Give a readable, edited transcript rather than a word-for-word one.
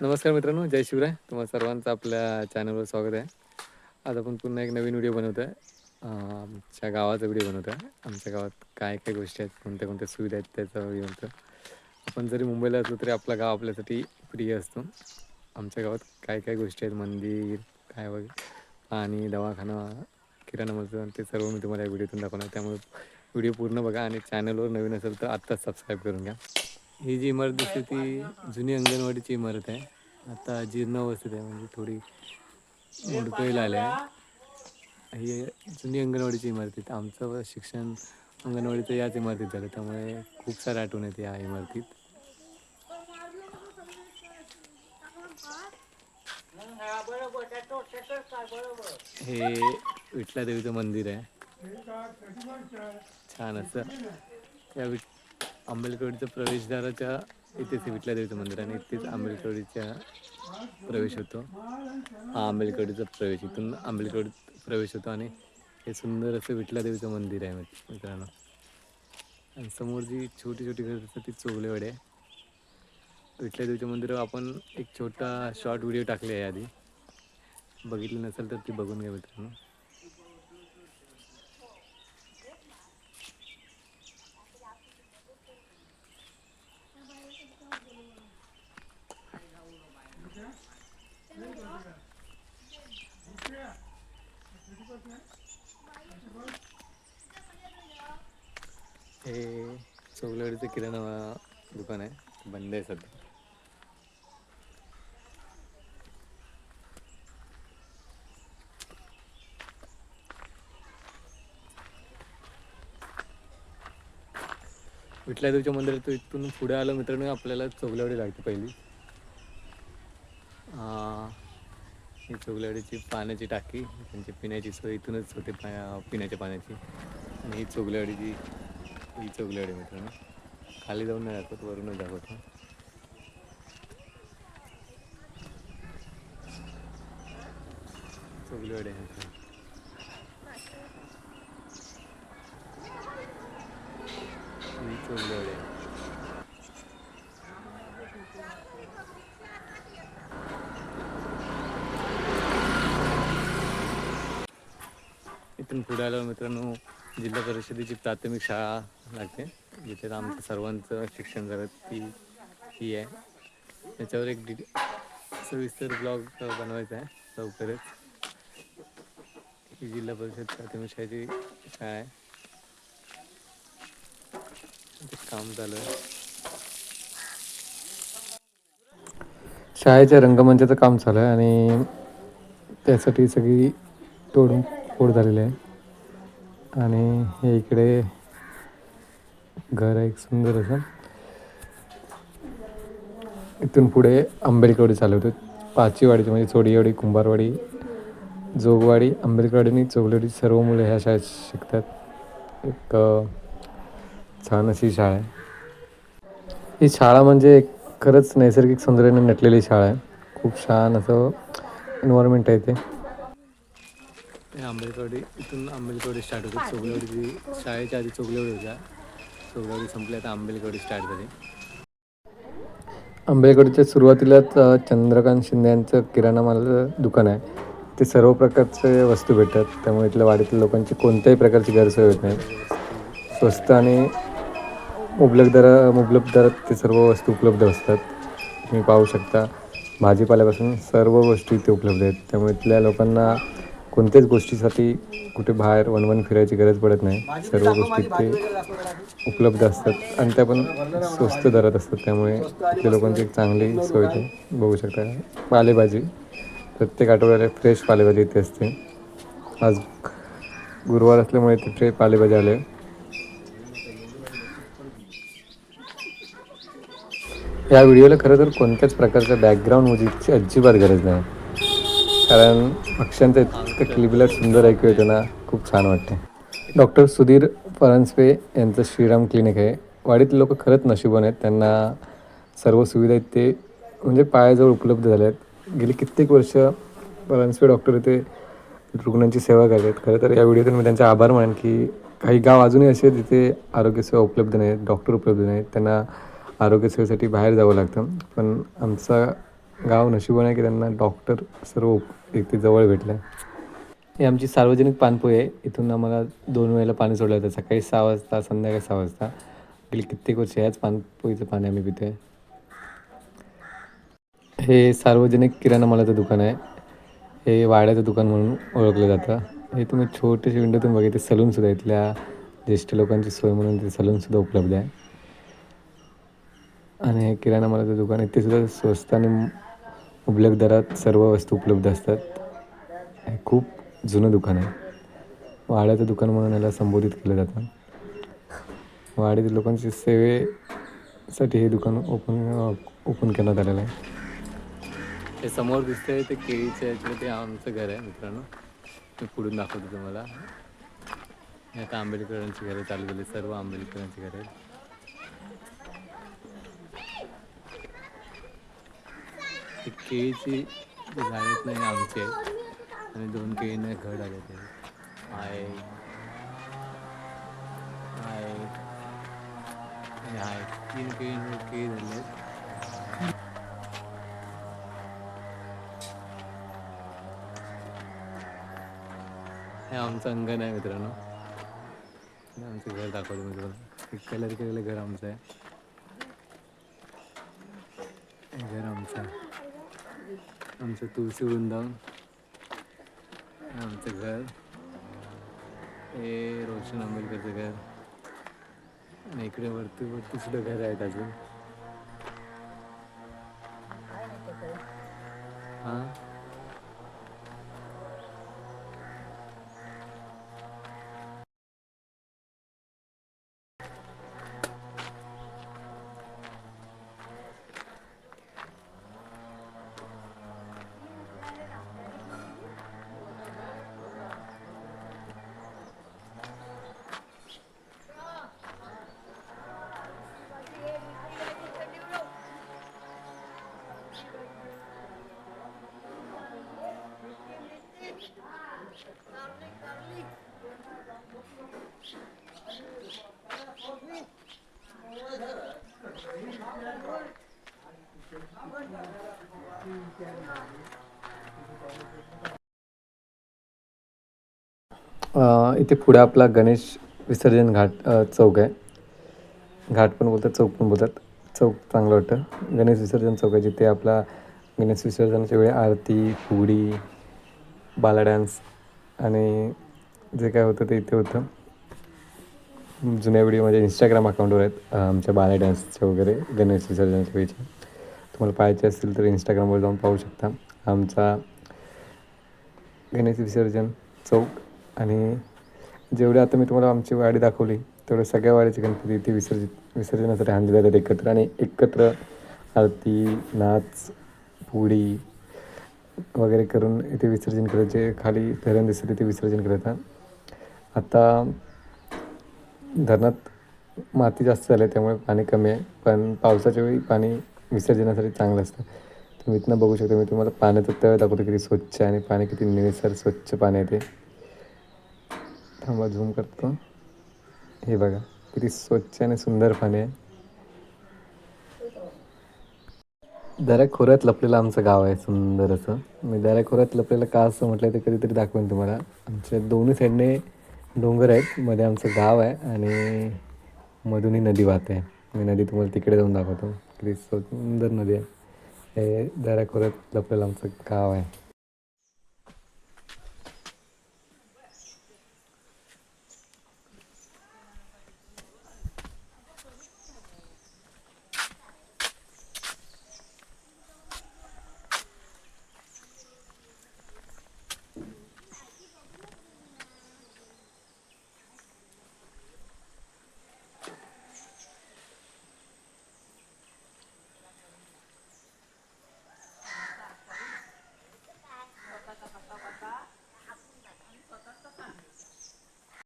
नमस्कार मित्रांनो, जय शिवराय. तुम्हा सर्वांचं आपल्या चॅनलवर स्वागत आहे. आज आपण पुन्हा एक नवीन व्हिडिओ बनवतो आहे. आमच्या गावाचा व्हिडिओ बनवतो आहे. आमच्या गावात काय काय गोष्टी आहेत, कोणत्या कोणत्या सुविधा आहेत त्याचा व्हिडिओ बनवतो. आपण जरी मुंबईला असलो तरी आपला गाव आपल्यासाठी प्रिय असतो. आमच्या गावात काय काय गोष्टी आहेत, मंदिर काय वगैरे, पाणी, दवाखाना, किराणा माल, ते सर्व मी तुम्हाला या व्हिडिओतून दाखवणार. त्यामुळे व्हिडिओ पूर्ण बघा आणि चॅनलवर नवीन असेल तर आत्ताच सबस्क्राईब करून घ्या. ही जी इमारत दिसते ती जुनी अंगणवाडीची इमारत आहे. आता जीर्ण अवस्थेत आहे, म्हणजे थोडी मोडकळीला आली आहे. ही जुनी अंगणवाडीची इमारत आहे. आमचं शिक्षण अंगणवाडीचं याच इमारतीत झालं, त्यामुळे खूप साऱ्या आठवण येते या इमारतीत. हे विठला देवीचं मंदिर आहे. छान असं त्या आंबेलकवडीच्या प्रवेशद्वाराच्या इथेच विठला देवीचं मंदिर आणि इथेच आंबेलकवडीचा प्रवेश होतो. हा आंबेलकवडीचा प्रवेश, इथून आंबेलकवडी प्रवेश होतो आणि हे सुंदर असं विठला देवीचं मंदिर आहे मित्रांनो. आणि समोर जी छोटी छोटी घर असतात ती चोगलेवाडी आहे. विठला देवीच्या मंदिरावर आपण एक छोटा शॉर्ट व्हिडिओ टाकले आहे आधी, बघितली नसेल तर ती बघून घ्या मित्रांनो. हे चोगलेवाडीचं किराणा दुकान आहे, बंद आहे सध्या. विठला देवीच्या मंदिरात इथून पुढे आलं मित्रांनो, आपल्याला चोगलेवाडी लागते पहिली. ही चोगलेवाडीची पाण्याची टाकी, त्यांची पिण्याची सोय इथूनच होते, पिण्याच्या पाण्याची. आणि ही चोगलेवाडीची चोगलेवाडी मित्रांनो. खाली जाऊन नाही दाखवत, वरूनच दाखवतो. चोगलेवाडी आहे मित्रांनो. ही चोगलेवाडी आहे. इथून पुढे आल्यावर मित्रांनो जिल्हा परिषदेची प्राथमिक शाळा लागते, जिथे आमचं सर्वांचं शिक्षण झालं, ती ही आहे. त्याच्यावर एक सविस्तर ब्लॉग बनवायचा आहे लवकरच. ही जिल्हा परिषद प्राथमिक शाळेची शाळा आहे, काम चालू आहे. शाळेच्या रंगमंचाचं काम चालू आहे आणि त्यासाठी सगळी तोडून फोड झालेली आहे. आणि हे इकडे घर आहे एक सुंदर असं. इथून पुढे आंबेलकवडी चालू होते. पाचीवाडीची म्हणजे चोडीवाडी, कुंभारवाडी, जोगवाडी, आंबेलकवडी आणि चोगलेवाडी सर्व मुले ह्या शाळेत शिकतात. एक छान अशी शाळा आहे ही. शाळा म्हणजे खरंच नैसर्गिक सौंदर्याने नटलेली शाळा आहे. खूप छान असं एन्व्हायरमेंट आहे ते. आंबेलकवडी, इथून आंबेलकवडी स्टार्ट होते. चोगलेवाडीची शाळेच्या आधी चोगलेवाडी होत्या, चोगलेवाडी संपल्या तर आंबेलकवडी स्टार्ट झाली. आंबेलकवडीच्या सुरुवातीलाच चंद्रकांत शिंदे यांचं किराणा मालाचं दुकान आहे. ते सर्व प्रकारचे वस्तू भेटतात, त्यामुळे इथल्या वाडीतील लोकांची कोणत्याही प्रकारची गैरसोय होत नाही. स्वस्त आणि मुबलक दरात ते सर्व वस्तू उपलब्ध असतात. तुम्ही पाहू शकता भाजीपाल्यापासून सर्व गोष्टी इथे उपलब्ध आहेत. त्यामुळे इथल्या लोकांना कोणत्याच गोष्टीसाठी कुठे बाहेर वणवण फिरायची गरज पडत नाही. सर्व गोष्टी इथे उपलब्ध असतात आणि त्या पण स्वस्त दरात असतात. त्यामुळे इथल्या लोकांची एक चांगली सोय इथे बघू शकता. पालेभाजी प्रत्येक आठवड्याला फ्रेश पालेभाजी इथे असते. आज गुरुवार असल्यामुळे इथे फ्रेश पालेभाजी आले. या व्हिडिओला खरं तर कोणत्याच प्रकारच्या बॅकग्राऊंड म्युझिकची अजिबात गरज नाही, कारण पक्ष्यांचं इतकं किलबिलाट सुंदर ऐकू येतं ना, खूप छान वाटते. डॉक्टर सुधीर परांजपे यांचं श्रीराम क्लिनिक आहे. वाडीतील लोक खरंच नशिबवान आहेत, त्यांना सर्व सुविधा आहेत ते म्हणजे पायाजवळ उपलब्ध झाल्या आहेत. गेली कित्येक वर्ष परांजपे डॉक्टर इथे रुग्णांची सेवा करतात. खरं तर या व्हिडिओतून मी त्यांचे आभार मानेन की काही गाव अजूनही असे तिथे आरोग्यसेवा उपलब्ध नाही आहेत, डॉक्टर उपलब्ध नाहीत, त्यांना आरोग्यसेवेसाठी बाहेर जावं लागतं. पण आमचा गाव नशिबाने की त्यांना डॉक्टर सर्व एक जवळ भेटलं. ही आमची सार्वजनिक पाणपोई आहे. इथून आम्हाला 2 वेळेला पाणी सोडलं जातं. सकाळी 6 वाजता, संध्याकाळी 6 वाजता. गेली कित्येक वर्ष ह्याच पाणपोईचं पाणी आम्ही पितो आहे. हे सार्वजनिक किराणा मालाचं दुकान आहे. हे वाड्याचं दुकान म्हणून ओळखलं जातं. हे तुम्ही छोटीशी विंडोतून बघितले सलूनसुद्धा इथल्या ज्येष्ठ लोकांची सोय म्हणून ते सलूनसुद्धा उपलब्ध आहे. आणि हे किराणा मालाचं दुकान इथे सुद्धा स्वस्त आणि मुबलक दरात सर्व वस्तू उपलब्ध असतात. हे खूप जुनं दुकान आहे. वाड्याचं दुकान म्हणून याला संबोधित केलं जातं. वाड्यातील लोकांची सेवेसाठी हे दुकान ओपन करण्यात आलेलं आहे. हे समोर दिसतंय ते केळीच्या याच्यात ते आमचं घर आहे मित्रांनो. मी पुढून दाखवतो तुम्हाला. हे आता आंबेडकरांची घरं चालू झाली, सर्व आंबेडकरांची घरं आहेत. एक केळीची झाडं नाही आमचे आहेत आणि 2 केळींना घड आले ते आहे आहे 3 केळी झाले आहेत. हे आमचं अंगण आहे मित्रांनो. आमचं घर दाखवतो मी तुम्हाला. एक कलर केलेलं घर आमचं आहे. हे घर आमचं आहे. आमचं तुळशी वृंदावन, आमचं घर. हे रोशन आंबेडकरचं घर आणि इकडे वरती सुद्धा घर आहेत अजून. हां इथे पुढे आपला गणेश विसर्जन घाट चौक आहे. घाट पण बोलतात, चौक पण बोलतात. चौक चांगलं वाटतं. गणेश विसर्जन चौक आहे जिथे आपला गणेश विसर्जनाच्या वेळी आरती, फुगडी, बाला डान्स आणि जे काय होतं ते इथे होतं. जुन्या व्हिडिओ माझ्या इंस्टाग्राम अकाउंटवर आहेत आमच्या बाला डान्सचे वगैरे गणेश विसर्जनाच्या वेळीचे. तुम्हाला पाहायचे असतील तर इंस्टाग्रामवर जाऊन पाहू शकता आमचा गणेश विसर्जन चौक. आणि जेवढे आता मी तुम्हाला आमची वाडी दाखवली तेवढ्या सगळ्या वाडीचे गणपती इथे विसर्जनासाठी आणले जातात एकत्र. आणि एकत्र आरती, नाच, फुगडी वगैरे करून इथे विसर्जन करायचे. खाली धरण दिसतं तिथे विसर्जन करायचं. आता धरणात माती जास्त झाली त्यामुळे पाणी कमी आहे, पण पावसाच्या वेळी पाणी विसर्जनासाठी चांगलं असतं. तुम्ही इथनं बघू शकता. मी तुम्हाला पाण्याचं तळ दाखवतो किती स्वच्छ आहे आणि पाणी किती निळसर स्वच्छ पाणी आहे ते. थांबा झूम करतो. हे बघा किती स्वच्छ आणि सुंदर पाणी आहे. दऱ्याखोऱ्यात लपलेलं आमचं गाव आहे सुंदर असं. मी दऱ्याखोऱ्यात लपलेलं का असं म्हटलं ते कधीतरी दाखवेन तुम्हाला. आमच्या दोन्ही साईडने डोंगर आहेत, मध्ये आमचं गाव आहे आणि मधून ही नदी वाहते. मी नदी तुम्हाला तिकडे जाऊन दाखवतो. किती सुंदर नदी आहे. हे दऱ्याखोऱ्यात लपलेलं आमचं गाव आहे.